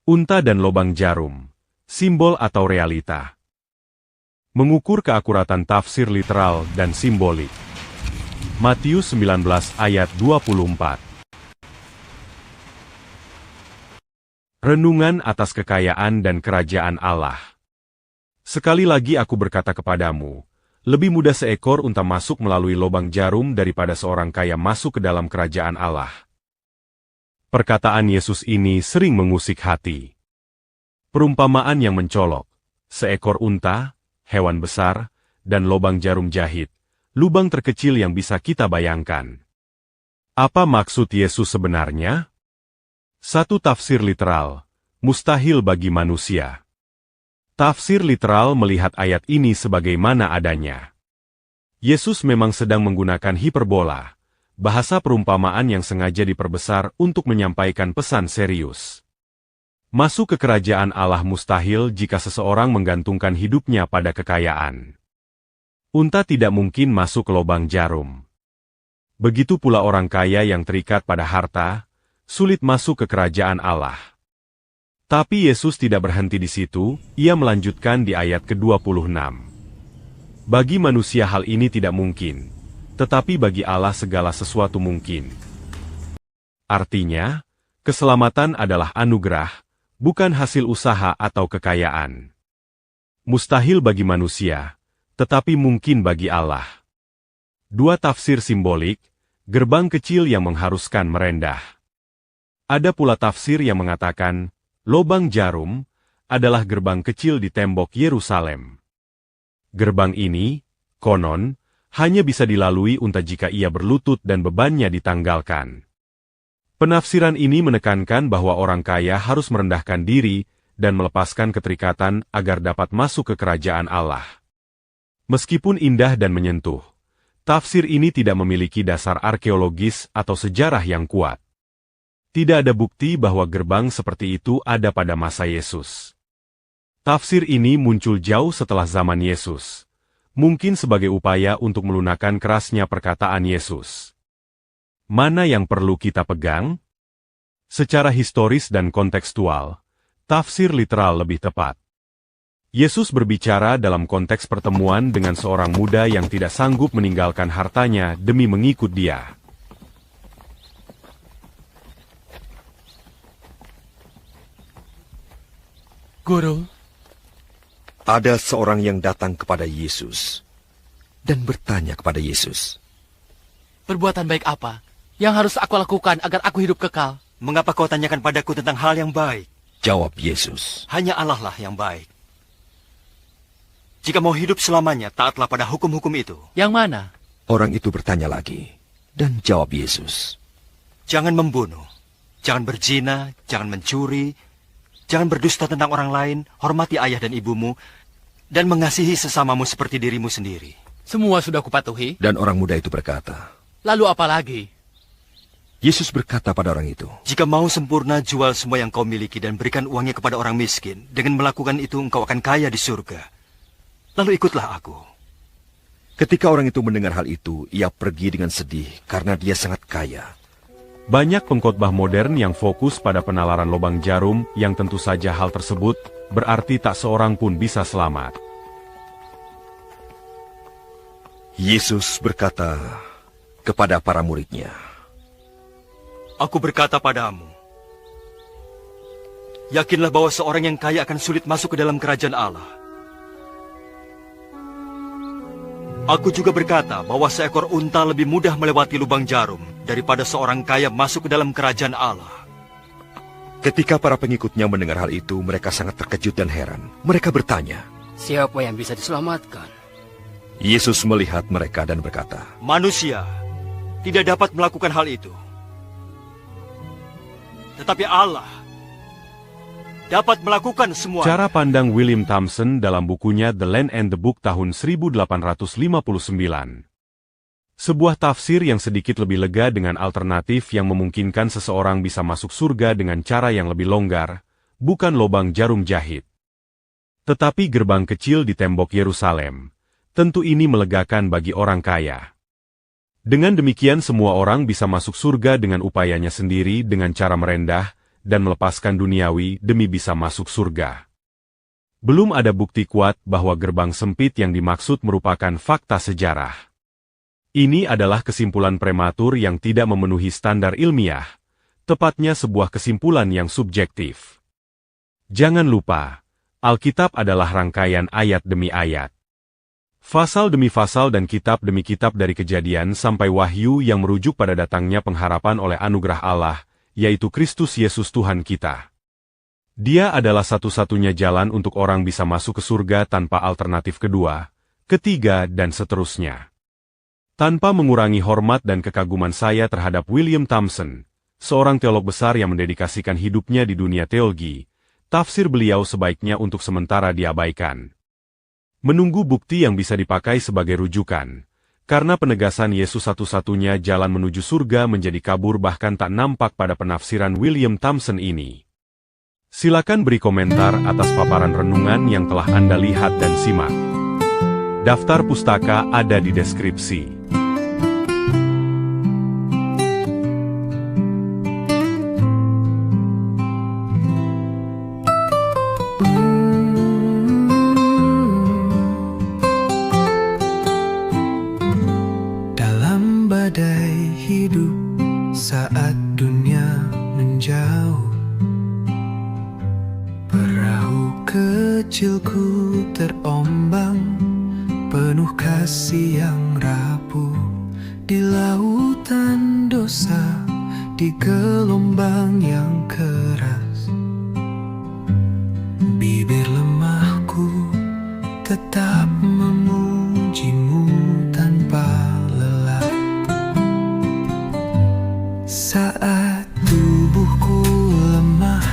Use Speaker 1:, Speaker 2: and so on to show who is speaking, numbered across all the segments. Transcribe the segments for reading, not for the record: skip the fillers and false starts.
Speaker 1: Unta dan lobang jarum, simbol atau realita. Mengukur keakuratan tafsir literal dan simbolik. Matius 19 ayat 24. Renungan atas kekayaan dan kerajaan Allah. Sekali lagi aku berkata kepadamu, lebih mudah seekor unta masuk melalui lobang jarum daripada seorang kaya masuk ke dalam kerajaan Allah. Perkataan Yesus ini sering mengusik hati. Perumpamaan yang mencolok, seekor unta, hewan besar, dan lobang jarum jahit, lubang terkecil yang bisa kita bayangkan. Apa maksud Yesus sebenarnya? Satu tafsir literal, mustahil bagi manusia. Tafsir literal melihat ayat ini sebagaimana adanya. Yesus memang sedang menggunakan hiperbola, bahasa perumpamaan yang sengaja diperbesar untuk menyampaikan pesan serius. Masuk ke kerajaan Allah mustahil jika seseorang menggantungkan hidupnya pada kekayaan. Unta tidak mungkin masuk ke lubang jarum. Begitu pula orang kaya yang terikat pada harta, sulit masuk ke kerajaan Allah. Tapi Yesus tidak berhenti di situ, ia melanjutkan di ayat ke-26. Bagi manusia hal ini tidak mungkin. Tetapi bagi Allah segala sesuatu mungkin. Artinya, keselamatan adalah anugerah, bukan hasil usaha atau kekayaan. Mustahil bagi manusia, tetapi mungkin bagi Allah. Dua tafsir simbolik, gerbang kecil yang mengharuskan merendah. Ada pula tafsir yang mengatakan, lobang jarum adalah gerbang kecil di tembok Yerusalem. Gerbang ini, konon, hanya bisa dilalui unta jika ia berlutut dan bebannya ditanggalkan. Penafsiran ini menekankan bahwa orang kaya harus merendahkan diri dan melepaskan keterikatan agar dapat masuk ke kerajaan Allah. Meskipun indah dan menyentuh, tafsir ini tidak memiliki dasar arkeologis atau sejarah yang kuat. Tidak ada bukti bahwa gerbang seperti itu ada pada masa Yesus. Tafsir ini muncul jauh setelah zaman Yesus. Mungkin sebagai upaya untuk melunakkan kerasnya perkataan Yesus. Mana yang perlu kita pegang? Secara historis dan kontekstual, tafsir literal lebih tepat. Yesus berbicara dalam konteks pertemuan dengan seorang muda yang tidak sanggup meninggalkan hartanya demi mengikut Dia.
Speaker 2: Guru,
Speaker 3: ada seorang yang datang kepada Yesus dan bertanya kepada Yesus,
Speaker 2: perbuatan baik apa yang harus aku lakukan agar aku hidup kekal?
Speaker 4: Mengapa kau tanyakan padaku tentang hal yang baik?
Speaker 3: Jawab Yesus,
Speaker 4: Hanya Allah lah yang baik. Jika mau hidup selamanya, taatlah pada hukum-hukum itu.
Speaker 2: Yang mana?
Speaker 3: Orang itu bertanya lagi, dan jawab Yesus,
Speaker 4: Jangan membunuh, jangan berzina, jangan mencuri, jangan berdusta tentang orang lain, hormati ayah dan ibumu, dan mengasihi sesamamu seperti dirimu sendiri.
Speaker 2: Semua sudah kupatuhi.
Speaker 3: Dan orang muda itu berkata,
Speaker 2: Lalu apa lagi?
Speaker 3: Yesus berkata pada orang itu,
Speaker 4: Jika mau sempurna, jual semua yang kau miliki dan berikan uangnya kepada orang miskin. Dengan melakukan itu, engkau akan kaya di surga. Lalu ikutlah aku.
Speaker 3: ketika orang itu mendengar hal itu, ia pergi dengan sedih karena dia sangat kaya.
Speaker 1: Banyak pengkhotbah modern yang fokus pada penalaran lubang jarum yang tentu saja hal tersebut berarti tak seorang pun bisa selamat.
Speaker 3: Yesus berkata kepada para muridnya,
Speaker 4: Aku berkata padamu, yakinlah bahwa seorang yang kaya akan sulit masuk ke dalam kerajaan Allah. Aku juga berkata bahwa seekor unta lebih mudah melewati lubang jarum daripada seorang kaya masuk ke dalam kerajaan Allah.
Speaker 3: Ketika para pengikutnya mendengar hal itu, mereka sangat terkejut dan heran. Mereka bertanya,
Speaker 5: siapa yang bisa diselamatkan?
Speaker 3: Yesus melihat mereka dan berkata,
Speaker 4: Manusia tidak dapat melakukan hal itu. Tetapi Allah dapat melakukan semua.
Speaker 1: Cara pandang William Thompson dalam bukunya The Land and the Book tahun 1859. Sebuah tafsir yang sedikit lebih lega dengan alternatif yang memungkinkan seseorang bisa masuk surga dengan cara yang lebih longgar, bukan lubang jarum jahit. Tetapi gerbang kecil di tembok Yerusalem. Tentu ini melegakan bagi orang kaya. Dengan demikian semua orang bisa masuk surga dengan upayanya sendiri dengan cara merendah, dan melepaskan duniawi demi bisa masuk surga. Belum ada bukti kuat bahwa gerbang sempit yang dimaksud merupakan fakta sejarah. Ini adalah kesimpulan prematur yang tidak memenuhi standar ilmiah, tepatnya sebuah kesimpulan yang subjektif. Jangan lupa, Alkitab adalah rangkaian ayat demi ayat. Fasal demi fasal dan kitab demi kitab dari Kejadian sampai Wahyu yang merujuk pada datangnya pengharapan oleh anugerah Allah, yaitu Kristus Yesus Tuhan kita. Dia adalah satu-satunya jalan untuk orang bisa masuk ke surga tanpa alternatif kedua, ketiga, dan seterusnya. Tanpa mengurangi hormat dan kekaguman saya terhadap William Thompson, seorang teolog besar yang mendedikasikan hidupnya di dunia teologi, tafsir beliau sebaiknya untuk sementara diabaikan. Menunggu bukti yang bisa dipakai sebagai rujukan, karena penegasan Yesus satu-satunya jalan menuju surga menjadi kabur bahkan tak nampak pada penafsiran William Thompson ini. Silakan beri komentar atas paparan renungan yang telah Anda lihat dan simak. Daftar pustaka ada di deskripsi.
Speaker 6: Dalam badai hidup saat dunia menjauh, perahu kecilku terombang, penuh kasih yang rapuh, di lautan dosa, di gelombang yang keras. Bibir lemahku tetap memujimu tanpa lelah. Saat tubuhku lemah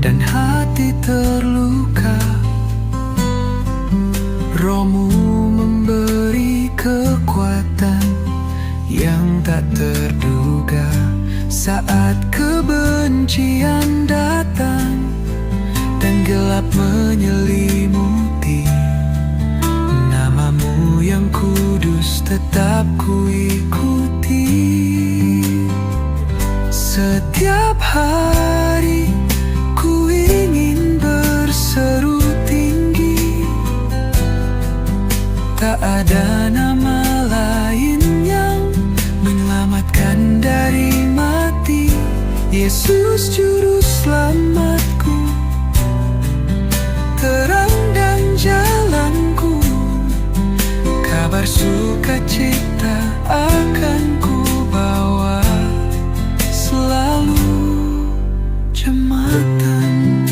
Speaker 6: dan hati terluka, Roh-Mu memberi kekuatan yang tak terduga. Saat kebencian datang dan gelap menyelimuti, nama-Mu yang kudus tetap kuikuti. Setiap hari ku ingin berseru tinggi, tak ada nama lain yang menyelamatkan dari mati. Yesus juru selamatku, terang dan jalanku, kabar sukacita akan ku bawa selalu jemaatan.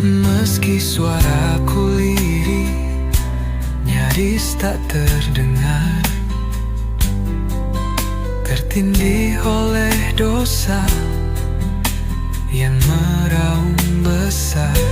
Speaker 6: Meski suaraku lirih, nyaris tak terdengar, tertindih oleh dosa yang meraung besar.